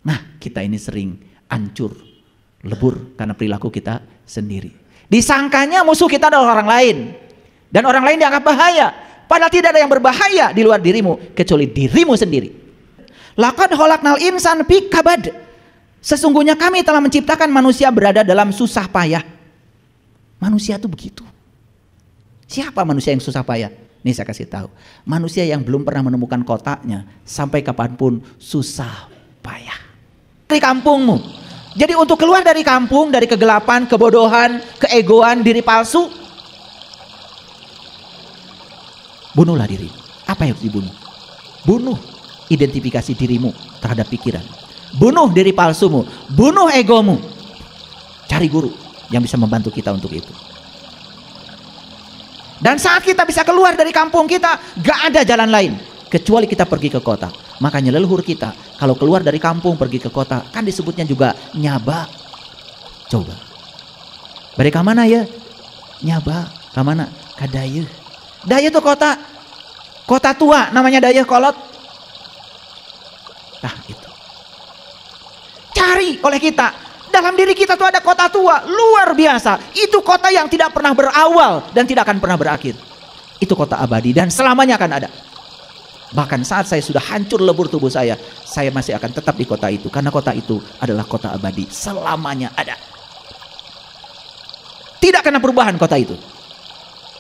Nah, kita ini sering hancur, lebur karena perilaku kita sendiri. Disangkanya musuh kita adalah orang lain, dan orang lain dianggap bahaya, padahal tidak ada yang berbahaya di luar dirimu kecuali dirimu sendiri. Laqad khalaqnal insana fi kabad. Sesungguhnya kami telah menciptakan manusia berada dalam susah payah. Manusia itu begitu. Siapa manusia yang susah payah? Nih saya kasih tahu, manusia yang belum pernah menemukan kotaknya sampai kapanpun susah payah. Dari kampungmu. Jadi untuk keluar dari kampung, dari kegelapan, kebodohan, keegoan, diri palsu, bunuhlah diri. Apa yang harus dibunuh? Bunuh identifikasi dirimu terhadap pikiran. Bunuh diri palsumu. Bunuh egomu. Cari guru yang bisa membantu kita untuk itu. Dan saat kita bisa keluar dari kampung kita, gak ada jalan lain kecuali kita pergi ke kota. Makanya leluhur kita kalau keluar dari kampung pergi ke kota, kan disebutnya juga nyaba. Coba, balik ke mana ya? Nyaba, ke mana? Ke Dayeuh. Dayeuh itu kota tua, namanya Dayeuh Kolot. Nah itu cari oleh kita. Dalam diri kita tuh ada kota tua, luar biasa. Itu kota yang tidak pernah berawal dan tidak akan pernah berakhir. Itu kota abadi dan selamanya akan ada. Bahkan saat saya sudah hancur lebur tubuh saya masih akan tetap di kota itu. Karena kota itu adalah kota abadi, selamanya ada. Tidak kena perubahan kota itu.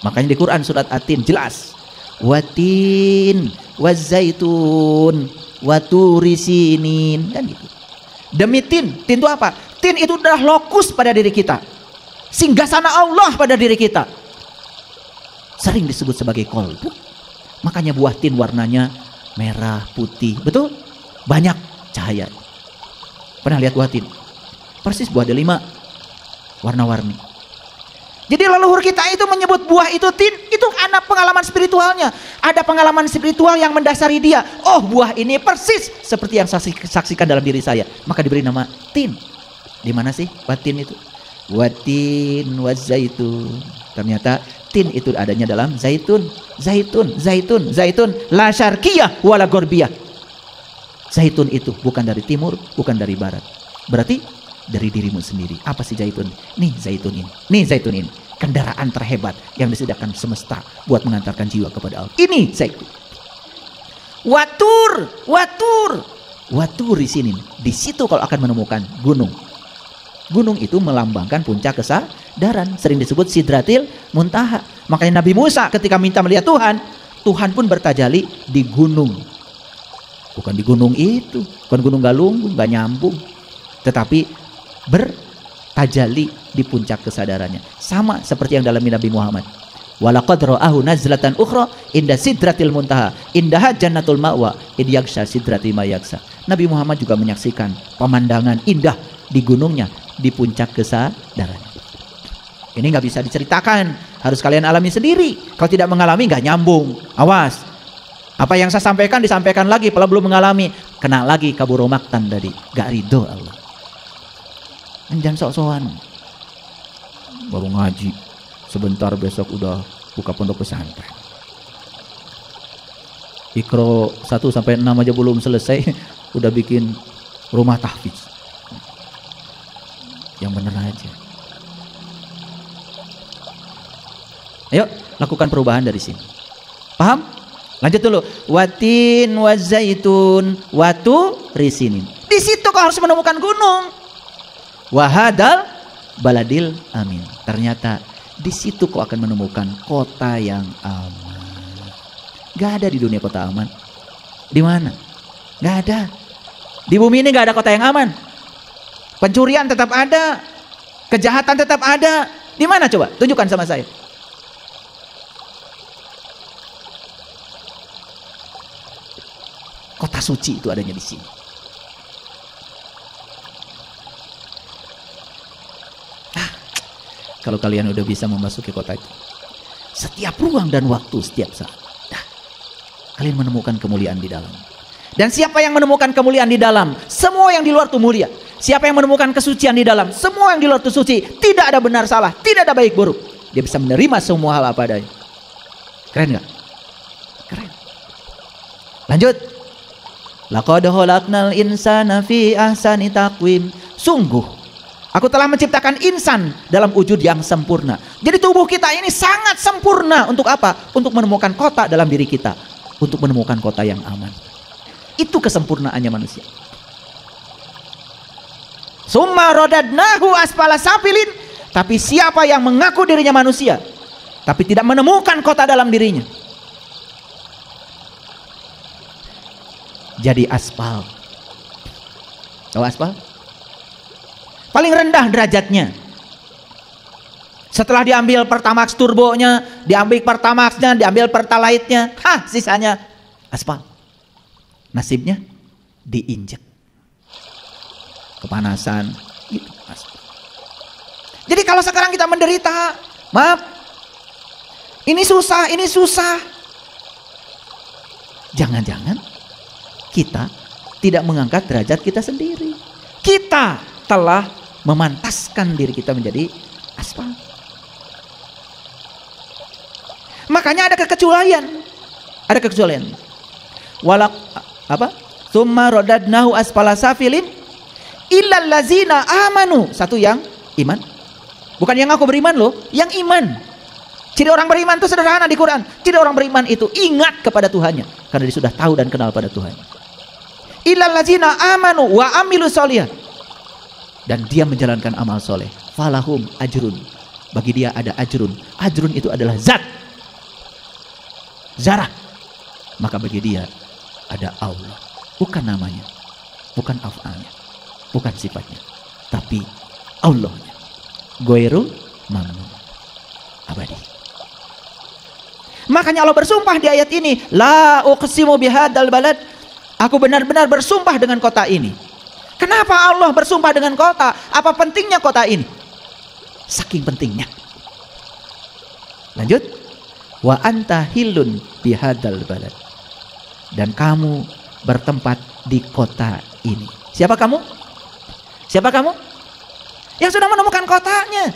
Makanya di Quran surat At-Tin jelas. Watin, wazaitun, waturi sinin. Kan gitu. Demi tin itu apa? Tin itu adalah lokus pada diri kita, singgasana Allah pada diri kita. Sering disebut sebagai kolbu. Makanya buah tin warnanya merah, putih, betul? Banyak cahaya. Pernah lihat buah tin? Persis buah delima, warna-warni. Jadi leluhur kita itu menyebut buah itu tin, itu ada pengalaman spiritualnya. Ada pengalaman spiritual yang mendasari dia. Oh, buah ini persis seperti yang saya saksikan dalam diri saya. Maka diberi nama tin. Di mana sih watin itu? Watin wazaitun. Ternyata tin itu adanya dalam zaitun. Zaitun. La syarqiyah wala gorbiyah. Zaitun itu bukan dari timur, bukan dari barat. Berarti dari dirimu sendiri. Apa sih zaitun? Nih zaitun ini. Kendaraan terhebat yang disediakan semesta buat mengantarkan jiwa kepada Allah. Ini zaitun. Watur di sini. Di situ kalau akan menemukan gunung. Gunung itu melambangkan puncak kesadaran. Sering disebut Sidratil Muntaha. Makanya Nabi Musa ketika minta melihat Tuhan, Tuhan pun bertajali di gunung. Bukan di gunung itu, bukan gunung Galunggung, gak nyambung. Tetapi bertajali di puncak kesadarannya. Sama seperti yang dalam Nabi Muhammad. Walaqad ra'ahu nazlatan ukhra inda Sidratil Muntaha, indaha jannatul ma'wa, id yaghsha sidrati ma yaghsha. Nabi Muhammad juga menyaksikan pemandangan indah di gunungnya, di puncak kesadaran. Ini nggak bisa diceritakan, harus kalian alami sendiri. Kalau tidak mengalami nggak nyambung. Awas, apa yang saya sampaikan disampaikan lagi, kalau belum mengalami kena lagi kaburo maktan tadi, nggak ridho Allah. Jangan sok-sokan, baru ngaji sebentar besok udah buka pondok pesantren. Iqra 1 sampai 6 aja belum selesai udah bikin rumah tahfiz. Yang benar aja. Ayo lakukan perubahan dari sini. Paham? Lanjut dulu. Watin wazaitun watu risinin. Di situ kau harus menemukan gunung. Wahadal baladil amin. Ternyata di situ kau akan menemukan kota yang aman. Gak ada di dunia kota aman. Di mana? Gak ada. Di bumi ini gak ada kota yang aman. Pencurian tetap ada, kejahatan tetap ada. Di mana coba? Tunjukkan sama saya. Kota suci itu adanya di sini. Kalau kalian udah bisa memasuki kota itu, setiap ruang dan waktu, setiap saat, kalian menemukan kemuliaan di dalam. Dan siapa yang menemukan kemuliaan di dalam, semua yang di luar itu mulia. Siapa yang menemukan kesucian di dalam, semua yang di luar itu suci. Tidak ada benar salah, tidak ada baik buruk. Dia bisa menerima semua hal apa adanya. Keren gak? Keren. Lanjut. Laqad khalaqnal insana fi ahsani taqwim. Sungguh aku telah menciptakan insan dalam wujud yang sempurna. Jadi tubuh kita ini sangat sempurna. Untuk apa? Untuk menemukan kota dalam diri kita. Untuk menemukan kota yang aman. Itu kesempurnaannya manusia. Summa radadnahu asfala safilin. Tapi siapa yang mengaku dirinya manusia, tapi tidak menemukan kota dalam dirinya, jadi aspal. Tahu aspal? Paling rendah derajatnya. Setelah diambil Pertamax turbonya, diambil Pertamaxnya, diambil Pertalite-nya, sisanya aspal. Nasibnya diinjek. Kepanasan, itu aspal. Jadi kalau sekarang kita menderita, maaf, ini susah. Jangan-jangan kita tidak mengangkat derajat kita sendiri. Kita telah memantaskan diri kita menjadi aspal. Makanya ada kekecualian. Ada kekecualian. Walak apa? Tsumma radadnahu asfala safilin illal ladzina amanu. Satu yang iman. Bukan yang aku beriman loh, yang iman. Ciri orang beriman itu sederhana di Quran. Ciri orang beriman itu ingat kepada Tuhannya, karena dia sudah tahu dan kenal pada Tuhan. Illal ladzina amanu wa amilus sholihat. Dan dia menjalankan amal soleh. Falahum ajrun. Bagi dia ada ajrun. Ajrun itu adalah zat. Zarah. Maka bagi dia ada Allah. Bukan namanya, bukan af'alnya, bukan sifatnya, tapi Allahnya. Goiru mamnun, abadi. Makanya Allah bersumpah di ayat ini, la uqsimu bihadzal balad. Aku benar-benar bersumpah dengan kota ini. Kenapa Allah bersumpah dengan kota? Apa pentingnya kota ini? Saking pentingnya. Lanjut. Wa anta hillun bihadzal balad. Dan kamu bertempat di kota ini. Siapa kamu? Siapa kamu? Yang sudah menemukan kotanya.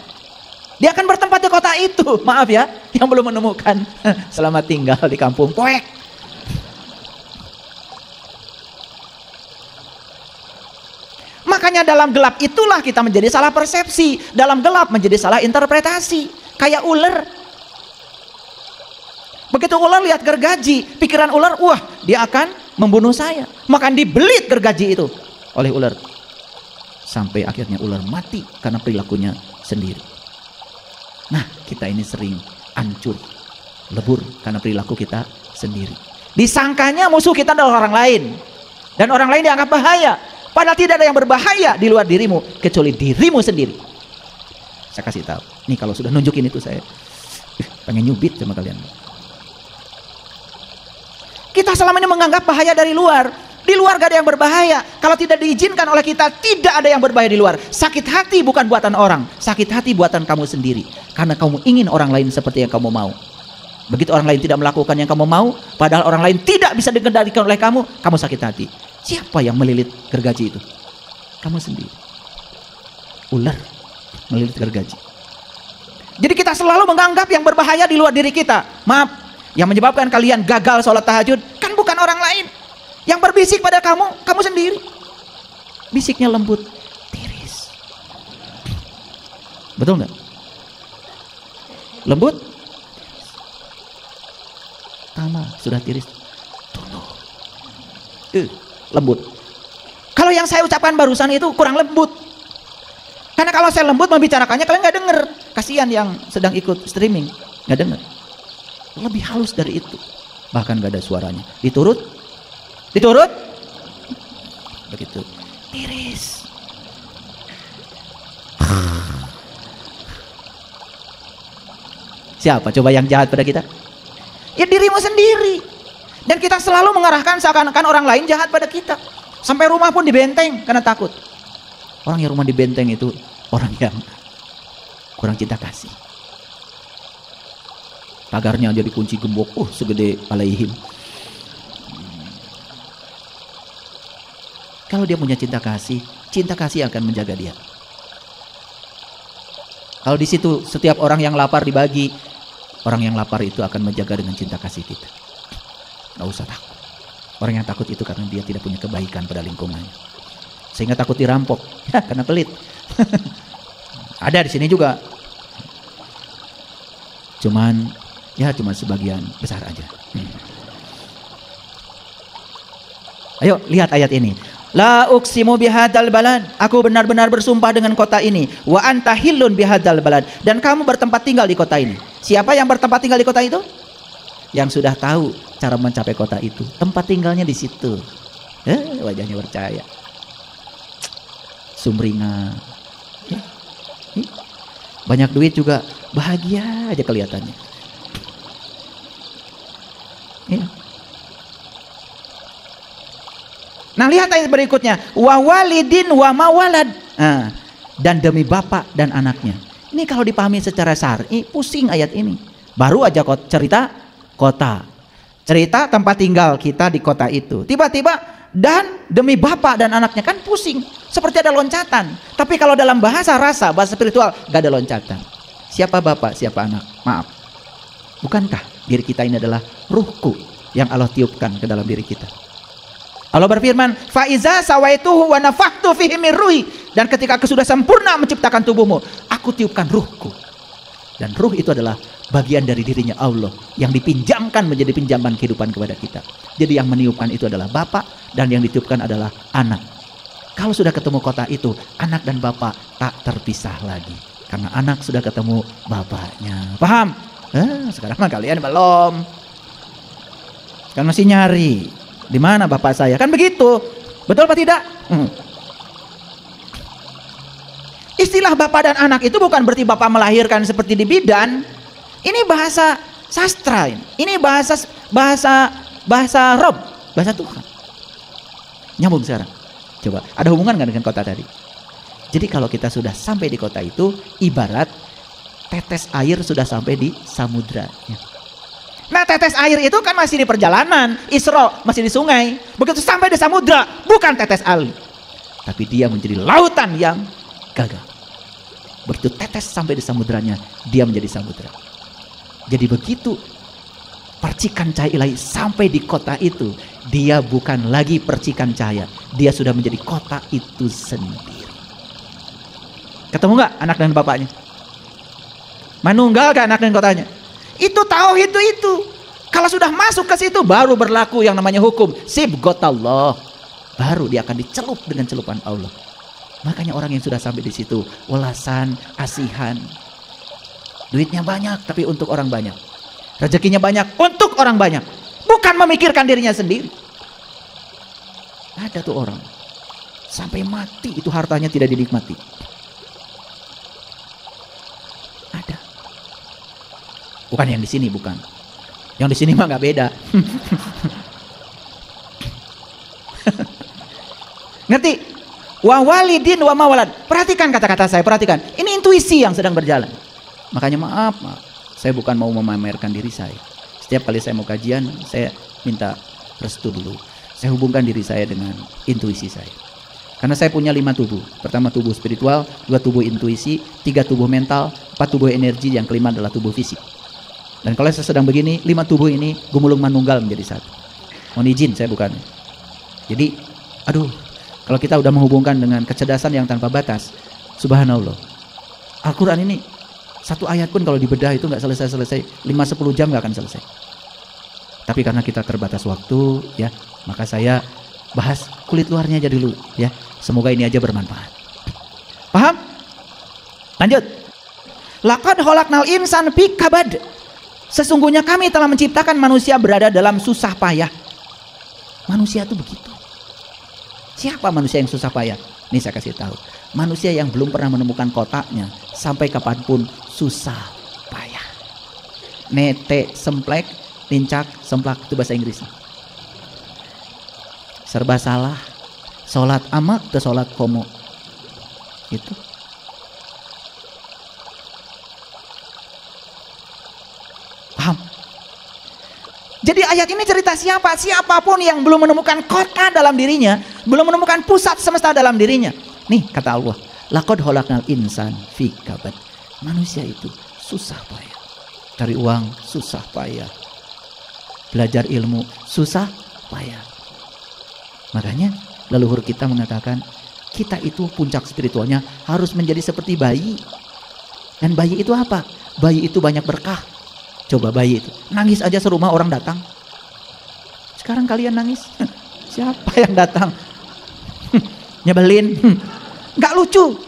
Dia akan bertempat di kota itu. Maaf ya, yang belum menemukan, selamat tinggal di kampung poek. Makanya dalam gelap itulah kita menjadi salah persepsi. Dalam gelap menjadi salah interpretasi. Kayak ular. Begitu ular lihat gergaji, pikiran ular, wah dia akan membunuh saya. Maka dibelit gergaji itu oleh ular. Sampai akhirnya ular mati karena perilakunya sendiri. Nah, kita ini sering hancur, lebur karena perilaku kita sendiri. Disangkanya musuh kita adalah orang lain. Dan orang lain dianggap bahaya. Padahal tidak ada yang berbahaya di luar dirimu kecuali dirimu sendiri. Saya kasih tahu. Nih kalau sudah nunjukin itu saya pengen nyubit sama kalian. Kita selama ini menganggap bahaya dari luar. Di luar gak ada yang berbahaya. Kalau tidak diizinkan oleh kita, tidak ada yang berbahaya di luar. Sakit hati bukan buatan orang. Sakit hati buatan kamu sendiri. Karena kamu ingin orang lain seperti yang kamu mau. Begitu orang lain tidak melakukan yang kamu mau, padahal orang lain tidak bisa dikendalikan oleh kamu sakit hati. Siapa yang melilit gergaji itu? Kamu sendiri. Ular melilit gergaji. Jadi kita selalu menganggap yang berbahaya di luar diri kita. Maaf, yang menyebabkan kalian gagal sholat tahajud kan bukan orang lain. Yang berbisik pada kamu, kamu sendiri. Bisiknya lembut, tiris. Betul nggak? Lembut, tama sudah tiris. Tunduk. Lembut. Kalau yang saya ucapkan barusan itu kurang lembut. Karena kalau saya lembut membicarakannya kalian nggak denger. Kasihan yang sedang ikut streaming nggak denger. Lebih halus dari itu. Bahkan nggak ada suaranya. Diturut. Begitu. Tiris. Siapa coba yang jahat pada kita? Ya dirimu sendiri. Dan kita selalu mengarahkan seakan-akan orang lain jahat pada kita. Sampai rumah pun dibenteng karena takut. Orang yang rumah dibenteng itu orang yang kurang cinta kasih. Pagarnya jadi kunci gembok, segede alaihim. Kalau dia punya cinta kasih akan menjaga dia. Kalau di situ setiap orang yang lapar dibagi, orang yang lapar itu akan menjaga dengan cinta kasih kita. Nggak usah takut. Orang yang takut itu karena dia tidak punya kebaikan pada lingkungannya. Sehingga takut dirampok. Ya, karena pelit. Ada di sini juga. Cuman sebagian besar aja. Ayo lihat ayat ini. La uqsimu bihadzal balad. Aku benar-benar bersumpah dengan kota ini. Wa anta hillun bihadzal balad. Dan kamu bertempat tinggal di kota ini. Siapa yang bertempat tinggal di kota itu? Yang sudah tahu cara mencapai kota itu. Tempat tinggalnya di situ. Wajahnya percaya. Sumringah. Banyak duit juga bahagia aja kelihatannya. Ya. Nah, lihat ayat berikutnya. Wa walidin wa mawalad. Dan demi bapak dan anaknya. Ini kalau dipahami secara syar'i, pusing ayat ini. Baru aja cerita kota. Cerita tempat tinggal kita di kota itu. Tiba-tiba dan demi bapak dan anaknya, kan pusing. Seperti ada loncatan. Tapi kalau dalam bahasa rasa, bahasa spiritual, gak ada loncatan. Siapa bapak, siapa anak? Maaf. Bukankah diri kita ini adalah ruhku yang Allah tiupkan ke dalam diri kita? Allah berfirman, fa iza sawaituhu wa nafakhtu fihi min ruhi. Dan ketika aku sudah sempurna menciptakan tubuhmu, aku tiupkan ruhku. Dan ruh itu adalah bagian dari dirinya Allah yang dipinjamkan menjadi pinjaman kehidupan kepada kita. Jadi yang meniupkan itu adalah bapak dan yang ditiupkan adalah anak. Kalau sudah ketemu kota itu, anak dan bapak tak terpisah lagi. Karena anak sudah ketemu bapaknya. Paham? Sekarang mah kalian belum. Kan masih nyari. Di mana bapak saya? Kan begitu. Betul apa tidak? Istilah bapak dan anak itu bukan berarti bapak melahirkan seperti di bidan. Ini bahasa sastra. Ini bahasa Rob, bahasa Tuhan. Nyambung sekarang. Coba, ada hubungan nggak dengan kota tadi? Jadi kalau kita sudah sampai di kota itu, ibarat tetes air sudah sampai di samudra. Nah, tetes air itu kan masih di perjalanan, Isra masih di sungai. Begitu sampai di samudra, bukan tetes air, tapi dia menjadi lautan yang gagah. Begitu tetes sampai di samudranya, dia menjadi samudra. Jadi begitu percikan cahaya ilahi sampai di kota itu, dia bukan lagi percikan cahaya, dia sudah menjadi kota itu sendiri. Ketemu nggak anak dan bapaknya? Manunggal kan anak dan kotanya? Itu tauhid itu. Kalau sudah masuk ke situ baru berlaku yang namanya hukum sibghatallah. Baru dia akan dicelup dengan celupan Allah. Makanya orang yang sudah sampai di situ welasan, asihan. Duitnya banyak tapi untuk orang banyak. Rezekinya banyak untuk orang banyak. Bukan memikirkan dirinya sendiri. Ada tuh orang sampai mati itu hartanya tidak dinikmati. Ada. Bukan yang di sini, bukan. Yang di sini mah nggak beda. Ngerti? Wa walidin wa mawalad. Perhatikan kata-kata saya, perhatikan. Ini intuisi yang sedang berjalan. Makanya maaf, saya bukan mau memamerkan diri saya. Setiap kali saya mau kajian, saya minta restu dulu. Saya hubungkan diri saya dengan intuisi saya. Karena saya punya 5 tubuh. Pertama tubuh spiritual, 2 tubuh intuisi, 3 tubuh mental, 4 tubuh energi, yang kelima adalah tubuh fisik. Dan kalau saya sedang begini, 5 tubuh ini gumulung manunggal menjadi satu. Mohon izin, saya bukan. Jadi, kalau kita udah menghubungkan dengan kecerdasan yang tanpa batas, subhanallah. Al-Quran ini, satu ayat pun kalau dibedah itu nggak selesai-selesai. 5-10 jam nggak akan selesai. Tapi karena kita terbatas waktu, ya, maka saya bahas kulit luarnya aja dulu, ya. Semoga ini aja bermanfaat. Paham? Lanjut. Laqad khalaqnal insana fi kabad. Sesungguhnya kami telah menciptakan manusia berada dalam susah payah. Manusia itu begitu. Siapa manusia yang susah payah? Ini saya kasih tahu. Manusia yang belum pernah menemukan kotaknya, sampai kapanpun susah payah. Nete semplek, lincak, semplak, itu bahasa Inggris. Serba salah. Sholat amat ke sholat komo. Itu. Paham? Jadi ayat ini cerita siapa? Siapapun yang belum menemukan kota dalam dirinya, belum menemukan pusat semesta dalam dirinya. Nih kata Allah, laqad khalaqnal insan fi kabad. Manusia itu susah payah. Cari uang susah payah. Belajar ilmu susah payah. Makanya leluhur kita mengatakan, kita itu puncak spiritualnya harus menjadi seperti bayi. Dan bayi itu apa? Bayi itu banyak berkah. Coba bayi itu nangis aja serumah orang datang. Sekarang kalian nangis, siapa yang datang? Nyebelin, nggak lucu.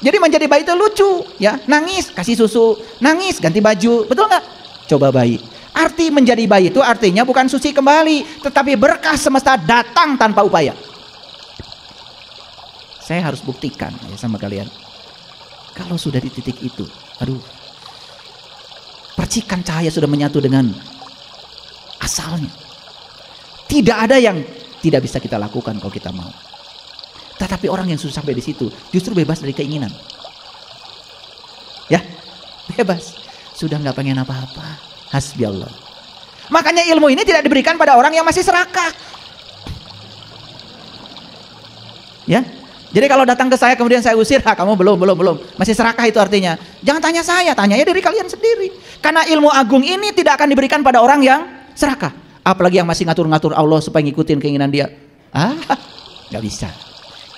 Jadi menjadi bayi itu lucu, ya. Nangis kasih susu, nangis ganti baju, betul nggak? Coba bayi. Arti menjadi bayi itu artinya bukan suci kembali, tetapi berkah semesta datang tanpa upaya. Saya harus buktikan ya sama kalian. Kalau sudah di titik itu, aduh, percikan cahaya sudah menyatu dengan asalnya. Tidak ada yang tidak bisa kita lakukan kalau kita mau. Tetapi orang yang susah sampai di situ justru bebas dari keinginan. Ya, bebas. Sudah nggak pengen apa-apa. Hasbi Allah. Makanya ilmu ini tidak diberikan pada orang yang masih serakah. Ya. Jadi kalau datang ke saya kemudian saya usir, kamu belum, masih serakah itu artinya. Jangan tanya saya, tanyanya dari kalian sendiri. Karena ilmu agung ini tidak akan diberikan pada orang yang serakah. Apalagi yang masih ngatur-ngatur Allah supaya ngikutin keinginan dia. Nggak bisa.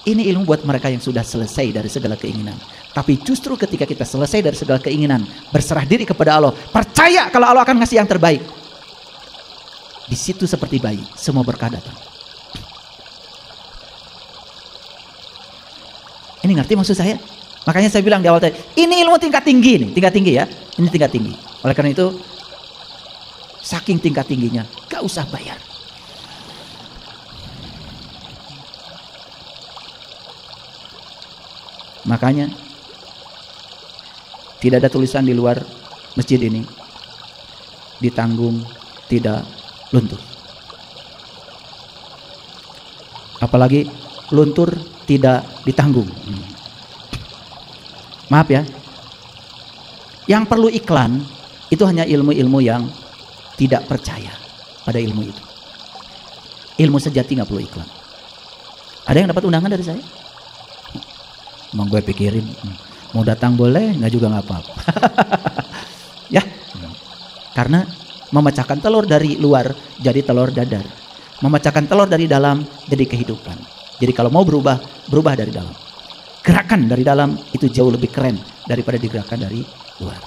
Ini ilmu buat mereka yang sudah selesai dari segala keinginan. Tapi justru ketika kita selesai dari segala keinginan, berserah diri kepada Allah, percaya kalau Allah akan ngasih yang terbaik. Di situ seperti bayi, semua berkah datang. Ini ngerti maksud saya? Makanya saya bilang di awal tadi, ini ilmu tingkat tinggi nih, tingkat tinggi ya. Ini tingkat tinggi. Oleh karena itu, saking tingkat tingginya, gak usah bayar. Makanya tidak ada tulisan di luar masjid ini, ditanggung tidak luntur. Apalagi luntur tidak ditanggung. Maaf ya, yang perlu iklan itu hanya ilmu-ilmu yang tidak percaya pada ilmu itu. Ilmu sejati nggak perlu iklan. Ada yang dapat undangan dari saya? Emang gue pikirin, mau datang boleh, nggak juga nggak apa-apa. Ya, karena memecahkan telur dari luar jadi telur dadar, memecahkan telur dari dalam jadi kehidupan. Jadi kalau mau berubah, berubah dari dalam. Gerakan dari dalam itu jauh lebih keren daripada digerakkan dari luar.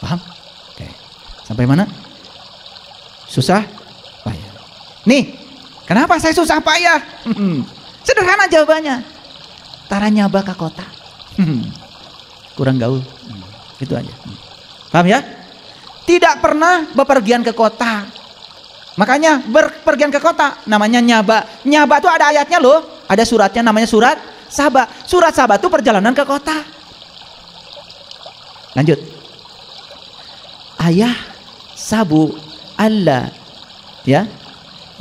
Paham? Oke. Sampai mana? Susah payah. Nih, kenapa saya susah payah? Sederhana jawabannya. Tara nyaba ke kota. Kurang gaul. Itu aja. Paham ya? Tidak pernah bepergian ke kota. Makanya berpergian ke kota namanya nyaba. Nyaba itu ada ayatnya loh. Ada suratnya namanya surat Saba. Surat Saba itu perjalanan ke kota. Lanjut. Ayah sabu Allah ya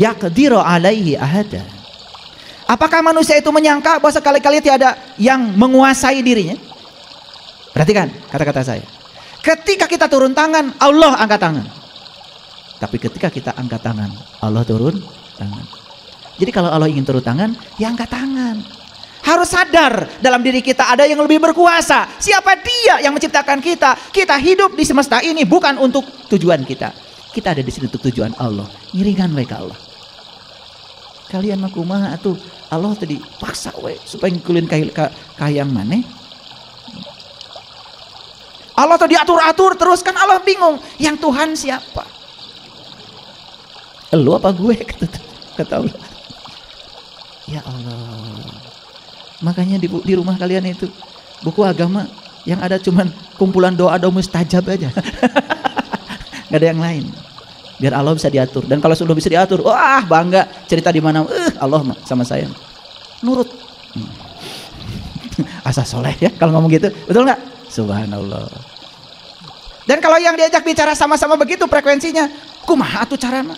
yaqdiru alaihi ahada. Apakah manusia itu menyangka bahwa sekali-kali tiada yang menguasai dirinya? Perhatikan kata-kata saya. Ketika kita turun tangan, Allah angkat tangan. Tapi ketika kita angkat tangan, Allah turun tangan. Jadi kalau Allah ingin turun tangan, ya angkat tangan. Harus sadar dalam diri kita ada yang lebih berkuasa. Siapa dia yang menciptakan kita? Kita hidup di semesta ini bukan untuk tujuan kita. Kita ada di sini untuk tujuan Allah. Ngiringan we ka Allah. Kalian mah kumaha atuh? Allah tadi paksa we supaya ngkulin kahayang maneh. Allah tadi atur-atur terus kan Allah bingung. Yang Tuhan siapa? Lu apa gue? Kata Allah. Ya Allah. Makanya di rumah kalian itu buku agama yang ada cuman kumpulan doa-doa mustajab aja. Gak ada yang lain. Biar Allah bisa diatur. Dan kalau sudah bisa diatur, wah bangga cerita di mana Allah sama saya. Nurut. Asa soleh ya kalau ngomong gitu. Betul nggak? Subhanallah. Dan kalau yang diajak bicara sama-sama begitu frekuensinya, kumaha atuh carana?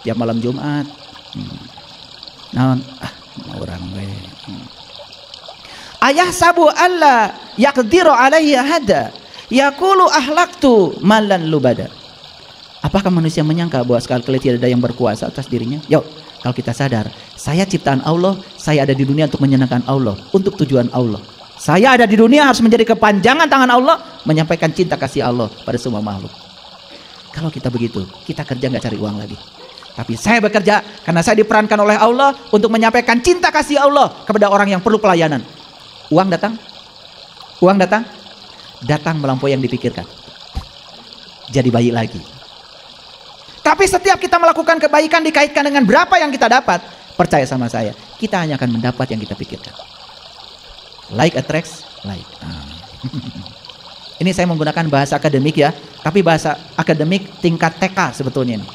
Tiap malam Jumat. Naon? Orang we. Ayah sabu Allah yaqdiru alaihi hada. Yaqulu ahlaktu malan lubada. Apakah manusia menyangka bahwa sekali-kali tidak ada yang berkuasa atas dirinya? Yuk, kalau kita sadar, saya ciptaan Allah, saya ada di dunia untuk menyenangkan Allah, untuk tujuan Allah. Saya ada di dunia harus menjadi kepanjangan tangan Allah, menyampaikan cinta kasih Allah pada semua makhluk. Kalau kita begitu, kita kerja nggak cari uang lagi. Tapi saya bekerja karena saya diperankan oleh Allah untuk menyampaikan cinta kasih Allah kepada orang yang perlu pelayanan. Uang datang? Uang datang? Datang melampaui yang dipikirkan. Jadi baik lagi. Tapi setiap kita melakukan kebaikan dikaitkan dengan berapa yang kita dapat, percaya sama saya, kita hanya akan mendapat yang kita pikirkan. Like attracts like. Ini saya menggunakan bahasa akademik ya, tapi bahasa akademik tingkat TK sebetulnya ini.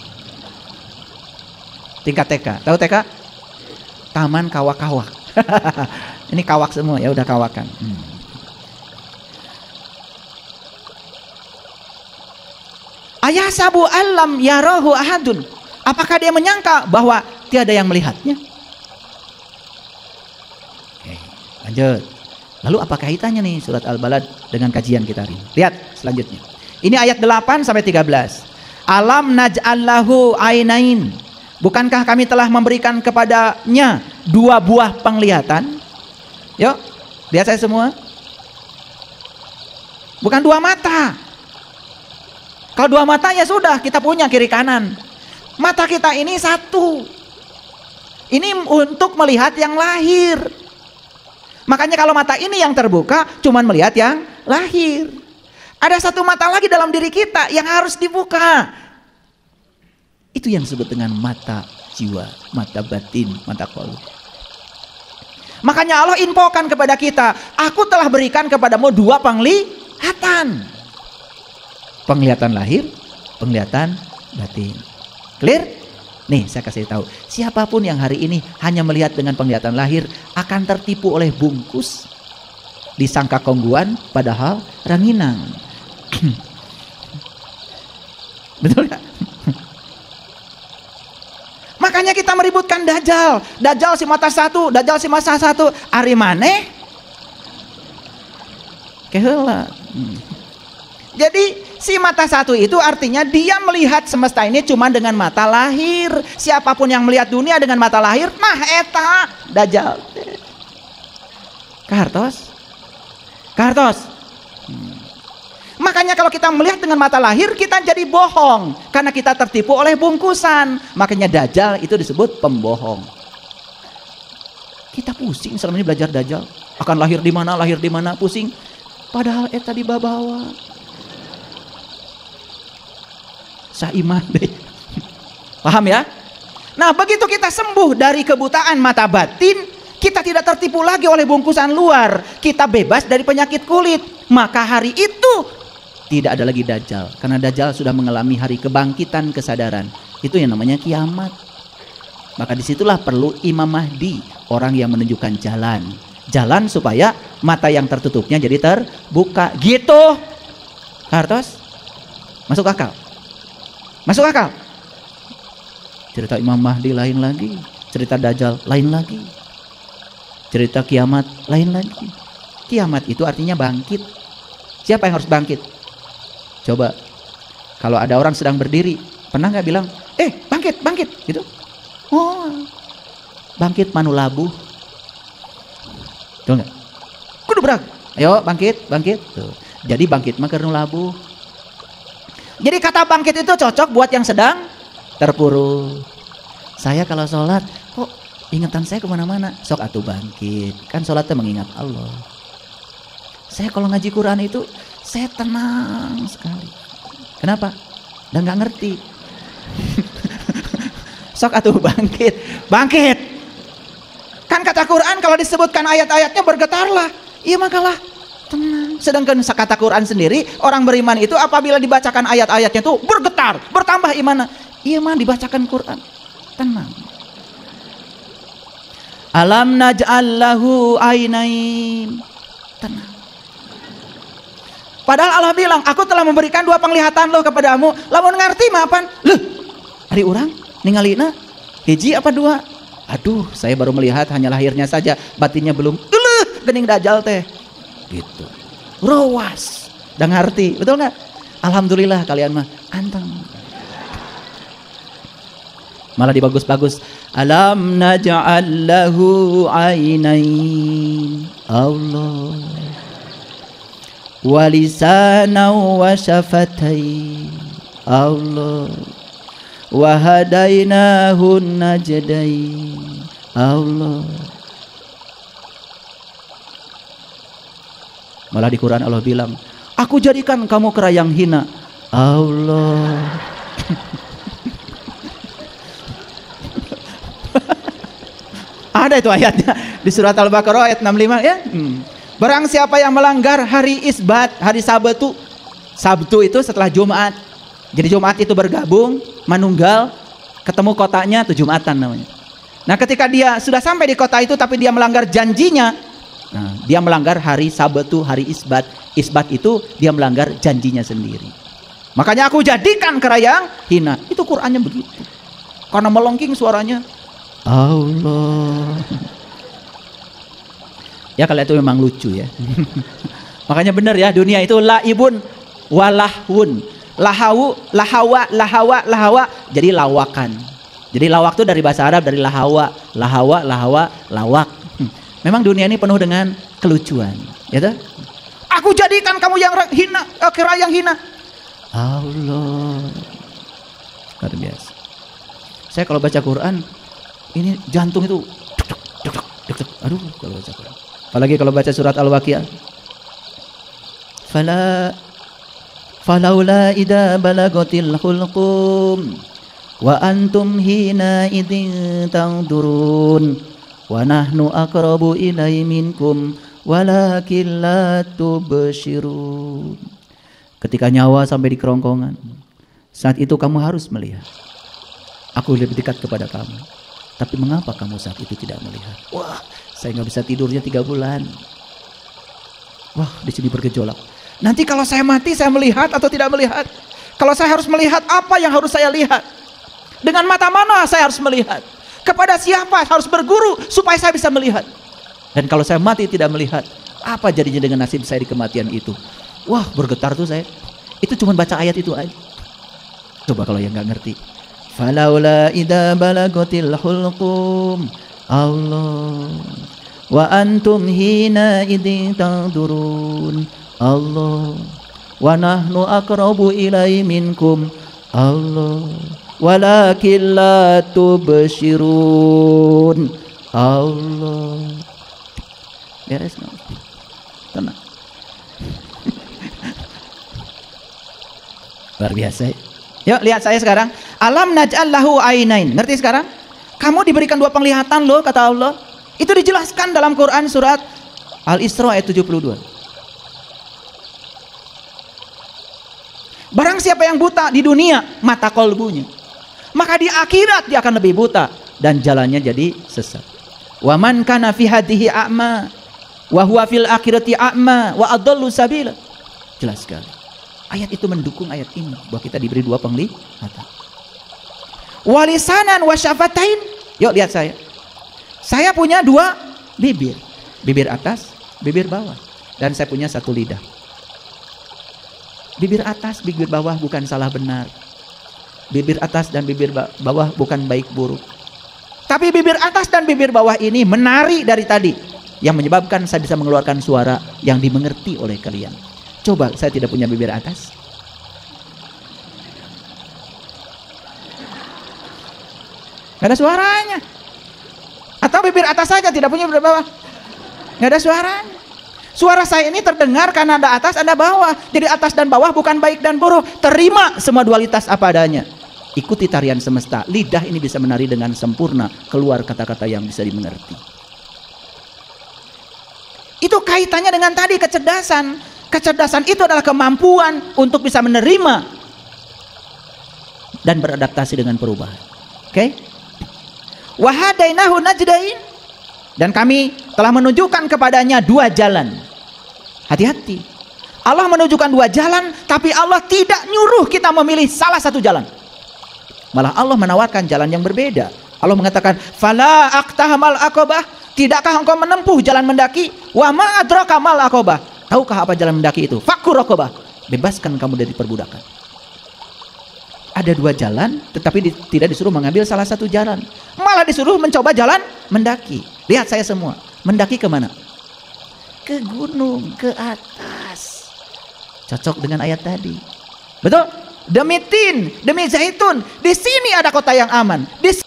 Tingkat TK. Tahu TK? Taman kawak-kawak. Ini kawak semua, ya udah kawakan. Ayasabu alam yarahu ahadun. Apakah dia menyangka bahwa tiada yang melihatnya? Oke, lanjut. Lalu apa kaitannya nih surat Al-Balad dengan kajian kita hari ini? Lihat selanjutnya. Ini ayat 8 sampai 13. Alam naj'al lahu ainain. Bukankah kami telah memberikan kepadanya 2 buah penglihatan? Yuk, lihat saya semua. Bukan 2 mata. Kalau 2 mata ya sudah, kita punya kiri kanan. Mata kita ini 1. Ini untuk melihat yang lahir. Makanya kalau mata ini yang terbuka, cuman melihat yang lahir. Ada 1 mata lagi dalam diri kita yang harus dibuka. Itu yang disebut dengan mata jiwa, mata batin, mata qalb. Makanya Allah infokan kepada kita, aku telah berikan kepadamu 2 penglihatan. Penglihatan lahir, penglihatan batin. Clear? Nih saya kasih tahu, siapapun yang hari ini hanya melihat dengan penglihatan lahir akan tertipu oleh bungkus, disangka kongguan padahal ranginang. Betul gak? Makanya kita meributkan Dajjal. Dajjal si mata 1, Dajjal si mata 1. Ari maneh keheula. Jadi si mata 1 itu artinya dia melihat semesta ini cuma dengan mata lahir. Siapapun yang melihat dunia dengan mata lahir, nah eta Dajjal. Kartos. Makanya kalau kita melihat dengan mata lahir, kita jadi bohong karena kita tertipu oleh bungkusan. Makanya Dajjal itu disebut pembohong. Kita pusing selama ini belajar Dajjal. Akan lahir di mana, pusing. Padahal eta di babawa. Saiman deh. Paham ya? Nah, begitu kita sembuh dari kebutaan mata batin, kita tidak tertipu lagi oleh bungkusan luar. Kita bebas dari penyakit kulit. Maka hari itu tidak ada lagi Dajjal. Karena Dajjal sudah mengalami hari kebangkitan kesadaran. Itu yang namanya kiamat. Maka disitulah perlu Imam Mahdi, orang yang menunjukkan jalan. Jalan supaya mata yang tertutupnya jadi terbuka. Gitu. Kartos? Masuk akal? Masuk akal? Cerita Imam Mahdi lain lagi. Cerita Dajjal lain lagi. Cerita kiamat lain lagi. Kiamat itu artinya bangkit. Siapa yang harus bangkit? Coba, kalau ada orang sedang berdiri, pernah nggak bilang, bangkit, gitu? Oh, bangkit manu labuh. Tuh nggak? Kudu berak. Ayo bangkit. Tuh. Jadi bangkit mah karena labuh. Jadi kata bangkit itu cocok buat yang sedang terpuruk. Saya kalau sholat, kok ingatan saya kemana-mana? Sok atuh bangkit. Kan sholatnya mengingat Allah. Saya kalau ngaji Quran itu, saya tenang sekali. Kenapa? Dan nggak ngerti. Sok atuh bangkit. Kan kata Quran kalau disebutkan ayat-ayatnya bergetarlah. Iya makalah tenang. Sedangkan kata Quran sendiri, orang beriman itu apabila dibacakan ayat-ayatnya itu bergetar, bertambah iman. Iman dibacakan Quran, tenang. Alam naj'al lahu ainain. Tenang. Padahal Allah bilang, aku telah memberikan 2 penglihatan loh kepadamu. Lamun ngerti maafan. Loh, hari orang ningalina hiji apa 2? Aduh, saya baru melihat hanya lahirnya saja, batinnya belum. Gening Dajjal teh. Gitu. Rawas. Dan ngerti, betul nggak? Alhamdulillah kalian mah anteng. Malah dibagus-bagus. Alam naj'al lahu ainain. Allah. Walisana wa syafatai. Allah. wa hadainahun najdain. Allah. Malah di Quran Allah bilang, aku jadikan kamu kera yang hina. Allah. Ada itu ayatnya di surat Al-Baqarah ayat 65 ya. Barang siapa yang melanggar hari Isbat, hari Sabtu. Sabtu itu setelah Jumat. Jadi Jumat itu bergabung, manunggal, ketemu kotanya itu Jumatan namanya. Nah, ketika dia sudah sampai di kota itu tapi dia melanggar janjinya, nah, dia melanggar hari Sabtu, hari Isbat. Isbat itu dia melanggar janjinya sendiri. Makanya aku jadikan kera yang hina. Itu Qur'annya begitu. Karena melengking suaranya. Allah. Ya kalau itu memang lucu ya. Makanya benar ya, dunia itu laibun walahun. Lahawa. Jadi lawakan. Jadi lawak itu dari bahasa Arab, dari lahawa, lawak. Memang dunia ini penuh dengan kelucuan, ya toh? Aku jadikan kamu yang hina, kera yang hina. Allah. Luar biasa. Saya kalau baca Quran, ini jantung itu duk. Aduh, kalau baca Quran. Apalagi kalau baca surat Al-Waqiah. Falaula idza balagatil hulqum wa antum hina idzin tanzurun wa nahnu aqrabu ilai minkum walakin la tubsirun. Ketika nyawa sampai di kerongkongan, saat itu kamu harus melihat. Aku lebih dekat kepada kamu. Tapi mengapa kamu saat itu tidak melihat? Wah, saya nggak bisa tidurnya 3 bulan. Wah, di sini bergejolak. Nanti kalau saya mati, saya melihat atau tidak melihat? Kalau saya harus melihat, apa yang harus saya lihat? Dengan mata mana saya harus melihat? Kepada siapa harus berguru supaya saya bisa melihat? Dan kalau saya mati tidak melihat, apa jadinya dengan nasib saya di kematian itu? Wah, bergetar tuh saya. Itu cuma baca ayat itu aja. Coba kalau yang nggak ngerti. Falaula idza balagatil hulqum Allah wa antum hina idzin tanzurun Allah wa nahnu aqrabu ilai minkum Allah walakin la tubsirun Allah. Beres nggak? Tenang. Luar biasa. Yuk lihat saya sekarang. Alam naj'al lahu ainain. Ngerti sekarang? Kamu diberikan 2 penglihatan loh, kata Allah. Itu dijelaskan dalam Quran surat Al-Isra ayat 72. Barang siapa yang buta di dunia, mata kolbunya, maka di akhirat dia akan lebih buta dan jalannya jadi sesat. Wa man kana fi hadhihi a'ma wa huwa fil akhirati a'ma wa adallu sabila. Jelas sekali. Ayat itu mendukung ayat ini bahwa kita diberi 2 penglihatan. Walisanan wa syafatain. Yuk lihat saya. Saya punya 2 bibir. Bibir atas, bibir bawah. Dan saya punya 1 lidah. Bibir atas, bibir bawah bukan salah benar. Bibir atas dan bibir bawah bukan baik buruk. Tapi bibir atas dan bibir bawah ini menari dari tadi, yang menyebabkan saya bisa mengeluarkan suara yang dimengerti oleh kalian. Coba saya tidak punya bibir atas. Gak ada suaranya. Atau bibir atas saja tidak punya bibir bawah. Gak ada suaranya. Suara saya ini terdengar karena ada atas, ada bawah. Jadi atas dan bawah bukan baik dan buruk. Terima semua dualitas apa adanya. Ikuti tarian semesta. Lidah ini bisa menari dengan sempurna. Keluar kata-kata yang bisa dimengerti. Itu kaitannya dengan tadi kecerdasan. Kecerdasan itu adalah kemampuan untuk bisa menerima dan beradaptasi dengan perubahan. Oke? Wa hadainahu najdain. Dan kami telah menunjukkan kepadanya 2 jalan. Hati-hati. Allah menunjukkan 2 jalan, tapi Allah tidak nyuruh kita memilih salah satu jalan. Malah Allah menawarkan jalan yang berbeda. Allah mengatakan, "Fala aqtahamal aqabah." Tidakkah engkau menempuh jalan mendaki? Wa ma adraka mal aqabah. Tahukah apa jalan mendaki itu? Fakkur raqabah. Bebaskan kamu dari perbudakan. Ada 2 jalan, tetapi tidak disuruh mengambil salah satu jalan. Malah disuruh mencoba jalan mendaki. Lihat saya semua. Mendaki kemana? Ke gunung, ke atas. Cocok dengan ayat tadi. Betul? demi tin, demi zaitun. Di sini ada kota yang aman. Di